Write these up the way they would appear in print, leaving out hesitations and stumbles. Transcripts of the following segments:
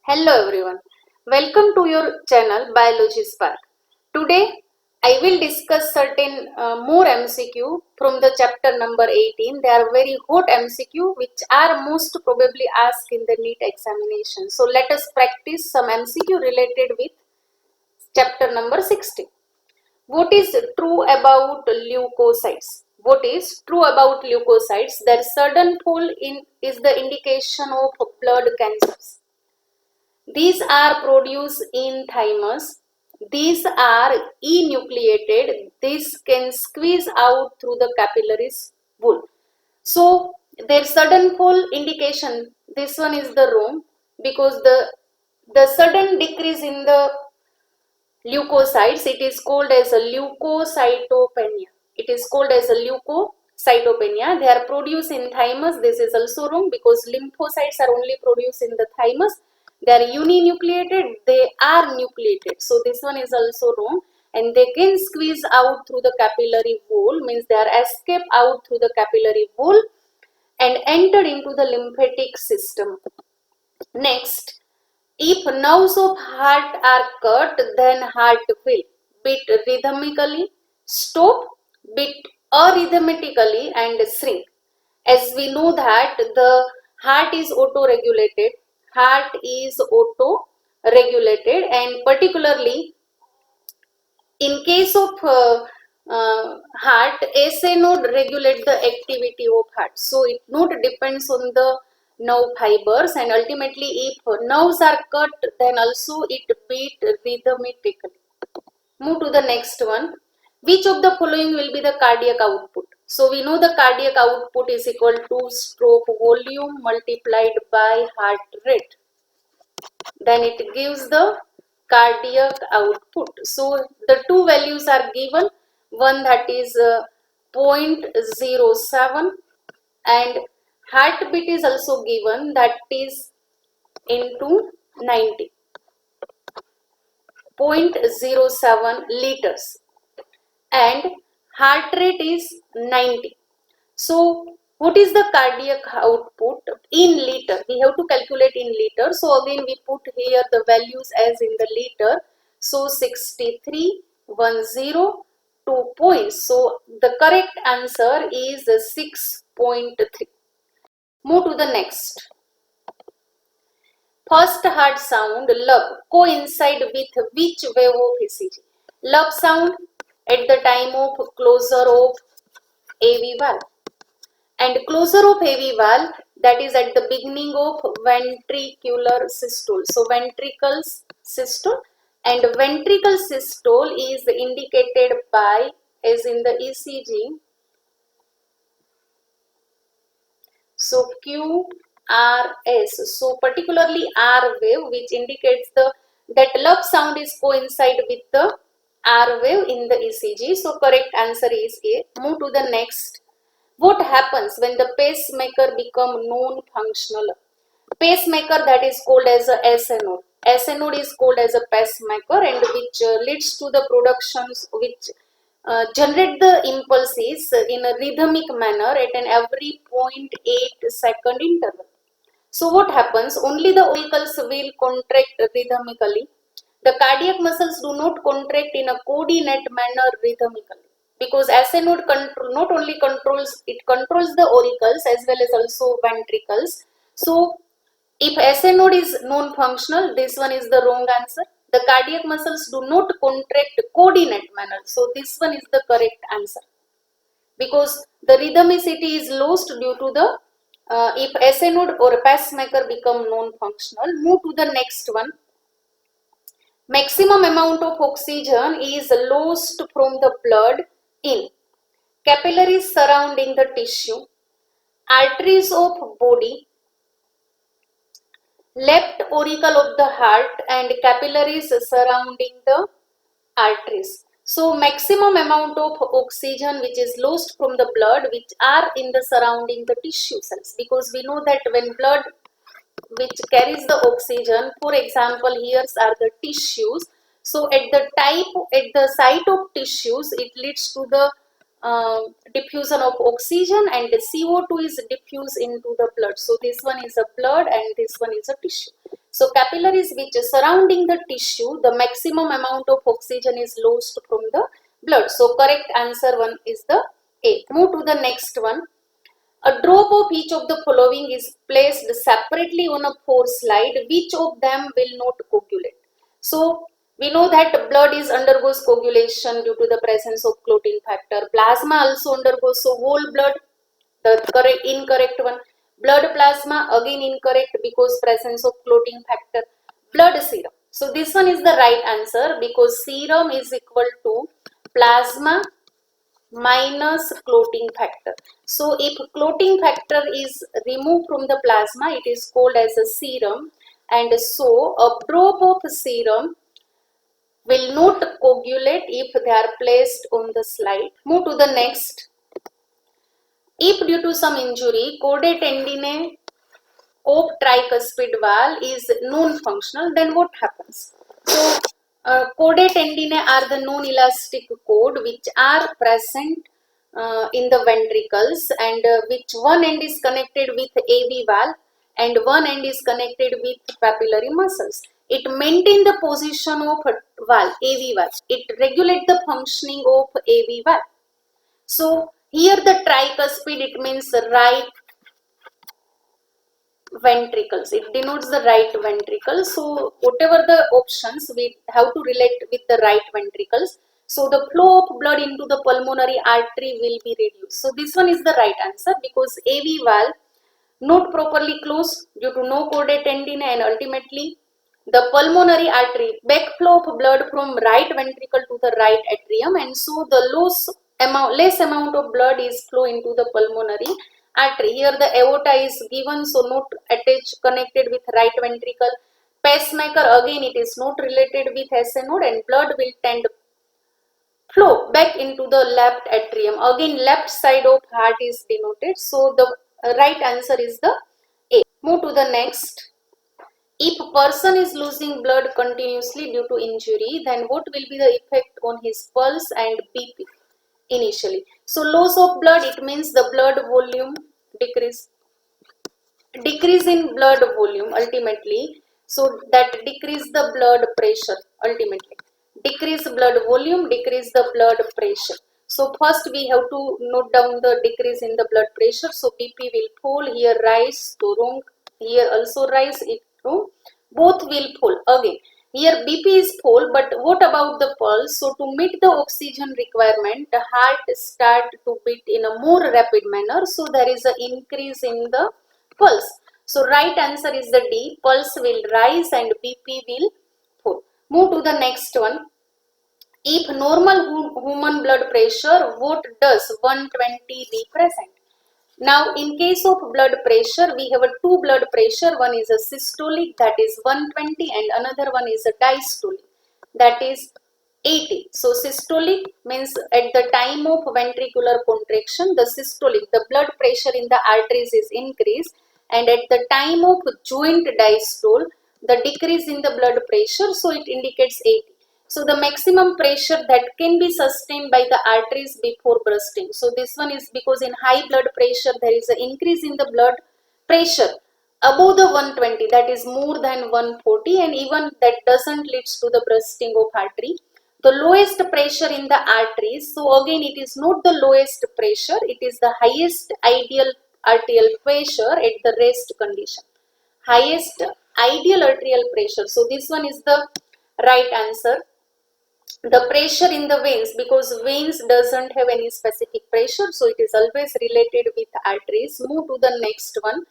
Hello everyone, welcome to your channel Biology Spark. Today I will discuss certain more MCQ from the chapter number 18. They are very hot MCQ which are most probably asked in the NEET examination. So let us practice some MCQ related with chapter number 16. What is true about leukocytes? What is true about leukocytes? Their sudden fall is the indication of blood cancers. These are produced in thymus. These are enucleated. This can squeeze out through the capillaries wall. So their sudden fall indication, this one is the wrong, because the sudden decrease in the leukocytes, it is called as a leukocytopenia. It is called as a leukocytopenia. They are produced in thymus. This is also wrong because lymphocytes are only produced in the thymus. They are uninucleated. They are nucleated. So this one is also wrong. And they can squeeze out through the capillary wall, means they are escape out through the capillary wall and entered into the lymphatic system. Next, if nerves of heart are cut, then heart will beat rhythmically, stop, beat arrhythmically, and shrink. As we know that the heart is auto-regulated, and particularly in case of heart, SA node regulate the activity of heart. So it node depends on the nerve fibers, and ultimately if nerves are cut, then also it beat rhythmically. Move to the next one. Which of the following will be the cardiac output? So we know the cardiac output is equal to stroke volume multiplied by heart rate. Then it gives the cardiac output. So the two values are given, one that is 0.07 and heartbeat is also given, that is into 90, 0.07 liters, and heart rate is 90. So what is the cardiac output in liter? We have to calculate in liter. So again we put here the values as in the liter. So 63,102 points. So the correct answer is 6.3. Move to the next. First heart sound lub coincide with which wave of ECG? Lub sound at the time of closure of AV valve, and closure of AV valve, that is at the beginning of ventricular systole. So ventricles systole, and ventricle systole is indicated by, as in the ECG, so QRS. So particularly R wave, which indicates that lub sound is coincide with the R wave in the ECG. So correct answer is A. Move to the next. What happens when the pacemaker become non-functional? Pacemaker, that is called as a SA node. SA node is called as a pacemaker, and which leads to the productions which generate the impulses in a rhythmic manner at an every 0.8 second interval. So what happens? Only the auricles will contract rhythmically. The cardiac muscles do not contract in a coordinate manner rhythmically, because SA node not only controls, it controls the auricles as well as also ventricles. So if SA node is non-functional, this one is the wrong answer. The cardiac muscles do not contract coordinate manner. So this one is the correct answer, because the rhythmicity is lost due to the if SA node or pacemaker become non-functional. Move to the next one. Maximum amount of oxygen is lost from the blood in capillaries surrounding the tissue, arteries of body, left auricle of the heart, and capillaries surrounding the arteries. So maximum amount of oxygen which is lost from the blood, which are in the surrounding the tissue cells, because we know that when blood which carries the oxygen, for example here are the tissues, so at the site of tissues it leads to the diffusion of oxygen, and the CO2 is diffused into the blood. So this one is a blood and this one is a tissue. So capillaries which surrounding the tissue, the maximum amount of oxygen is lost from the blood. So correct answer one is the A. Move to the next one. A drop of each of the following is placed separately on a pore slide. Which of them will not coagulate? So we know that blood is undergoes coagulation due to the presence of clotting factor. Plasma also undergoes. So whole blood, the correct incorrect one. Blood plasma again incorrect because presence of clotting factor. Blood serum. So this one is the right answer because serum is equal to plasma minus clotting factor. So if clotting factor is removed from the plasma, it is called as a serum, and so a drop of serum will not coagulate if they are placed on the slide. Move to the next. If due to some injury, chordae tendineae of tricuspid valve is non-functional, then what happens? So, chordae tendineae are the non-elastic cord which are present in the ventricles, and which one end is connected with AV valve and one end is connected with papillary muscles. It maintains the position of valve, AV valve. It regulates the functioning of AV valve. So here the tricuspid, it means right ventricles, it denotes the right ventricle. So whatever the options, we have to relate with the right ventricles, so the flow of blood into the pulmonary artery will be reduced. So this one is the right answer because AV valve not properly closed due to no chordae tendineae, and ultimately the pulmonary artery backflow of blood from right ventricle to the right atrium, and so the less amount of blood is flow into the pulmonary artery. Here the aorta is given, so not attached connected with right ventricle. Pacemaker, again it is not related with SA node, and blood will tend flow back into the left atrium. Again left side of heart is denoted, so the right answer is the A. Move to the next. If a person is losing blood continuously due to injury, then what will be the effect on his pulse and BP initially? So loss of blood, it means the blood volume decrease in blood volume ultimately, so that decrease the blood pressure ultimately. Decrease blood volume, decrease the blood pressure. So first we have to note down the decrease in the blood pressure. So BP will fall, here rise to wrong, here also rise, it wrong, both will fall again. Here BP is fall, but what about the pulse? So to meet the oxygen requirement, the heart start to beat in a more rapid manner, so there is an increase in the pulse. So right answer is the D. Pulse will rise and BP will fall. Move to the next one. If normal human blood pressure, what does 120 represent? Now in case of blood pressure, we have a two blood pressure. One is a systolic, that is 120, and another one is a diastolic, that is 80. So systolic means at the time of ventricular contraction, the systolic, the blood pressure in the arteries is increased, and at the time of joint diastole, the decrease in the blood pressure, so it indicates 80. So the maximum pressure that can be sustained by the arteries before bursting. So this one is because in high blood pressure there is an increase in the blood pressure above the 120, that is more than 140, and even that doesn't leads to the bursting of artery. The lowest pressure in the arteries, so again it is not the lowest pressure, it is the highest ideal arterial pressure at the rest condition. Highest ideal arterial pressure. So this one is the right answer. The pressure in the veins, because veins doesn't have any specific pressure, so it is always related with arteries. Move to the next one.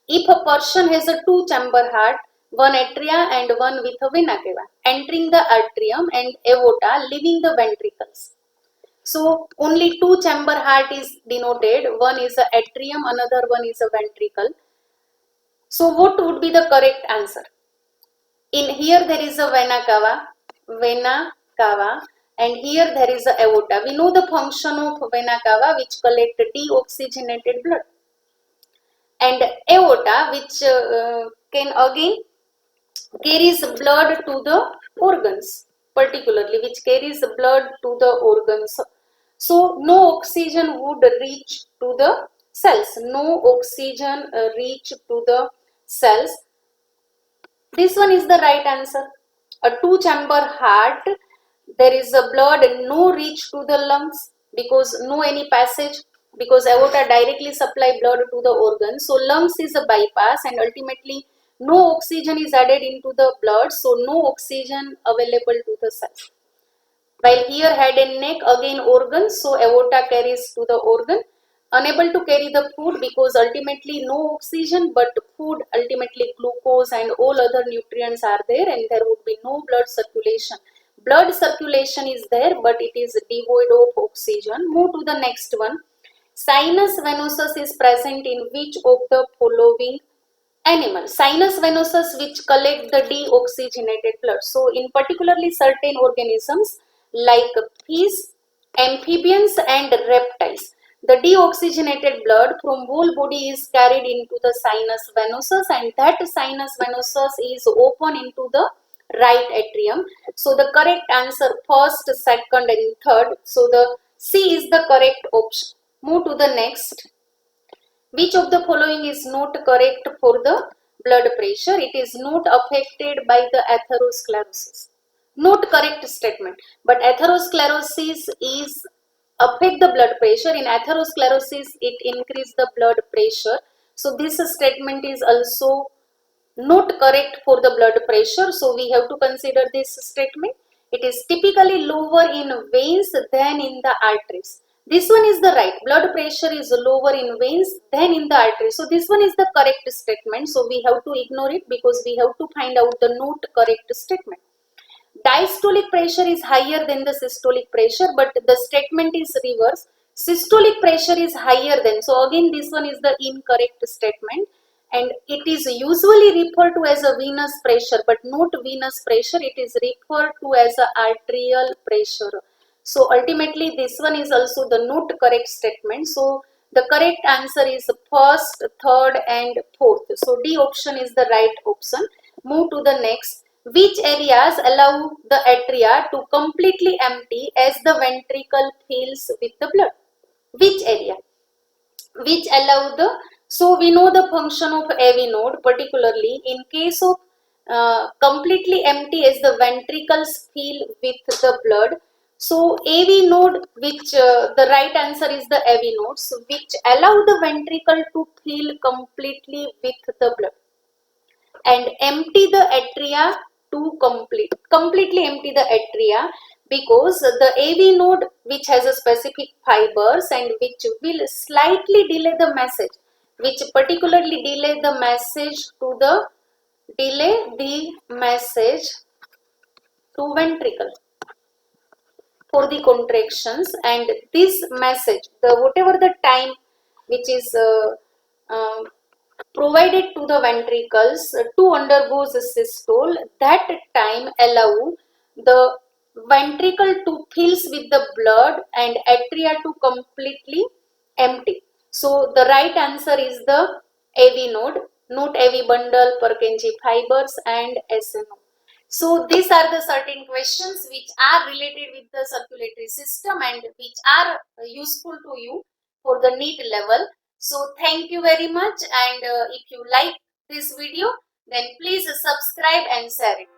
If a person has a two chamber heart, one atria and one with a vena cava, entering the atrium and aorta, leaving the ventricles. So only two chamber heart is denoted, one is a atrium, another one is a ventricle. So what would be the correct answer? In here there is a vena cava, and here there is a aorta. We know the function of vena cava, which collect deoxygenated blood, and aorta, which can again carries blood to the organs, particularly which carries blood to the organs. So no oxygen would reach to the cells. No oxygen reach to the cells. This one is the right answer. A two-chamber heart, there is a blood no reach to the lungs because no any passage, because aorta directly supply blood to the organ. So lungs is a bypass and ultimately no oxygen is added into the blood, so no oxygen available to the cells. While here head and neck again organs, so aorta carries to the organ, unable to carry the food because ultimately no oxygen but food, ultimately glucose and all other nutrients are there and there would be no blood circulation. Blood circulation is there but it is devoid of oxygen. Move to the next one. Sinus venosus is present in which of the following animal? Sinus venosus which collect the deoxygenated blood. So in particularly certain organisms like fish, amphibians and reptiles, the deoxygenated blood from whole body is carried into the sinus venosus and that sinus venosus is open into the right atrium. So the correct answer first, second and third. So the C is the correct option. Move to the next. Which of the following is not correct for the blood pressure? It is not affected by the atherosclerosis. Not correct statement. But atherosclerosis is affect the blood pressure. In atherosclerosis, it increase the blood pressure. So this statement is also not correct for the blood pressure. So we have to consider this statement. It is typically lower in veins than in the arteries. This one is the right. Blood pressure is lower in veins than in the arteries. So this one is the correct statement. So we have to ignore it because we have to find out the not correct statement. Diastolic pressure is higher than the systolic pressure, but the statement is reverse. Systolic pressure is higher than. So again, this one is the incorrect statement. And it is usually referred to as a venous pressure, but not venous pressure. It is referred to as a arterial pressure. So ultimately, this one is also the not correct statement. So the correct answer is first, third, and fourth. So D option is the right option. Move to the next. Which areas allow the atria to completely empty as the ventricle fills with the blood? Which area? Which allow the, so we know the function of AV node, particularly in case of completely empty as the ventricles fill with the blood. So AV node, which the right answer is the AV nodes, which allow the ventricle to fill completely with the blood and empty the atria to completely empty the atria, because the AV node which has a specific fibers and which will slightly delay the message, which particularly delay the message to ventricle for the contractions, and this message, the whatever the time which is provided to the ventricles to undergo the systole, that time allow the ventricle to fills with the blood and atria to completely empty. So the right answer is the AV node, not AV bundle, Purkinje fibers and SNO. So these are the certain questions which are related with the circulatory system and which are useful to you for the NEET level. So thank you very much, and if you like this video then please subscribe and share it.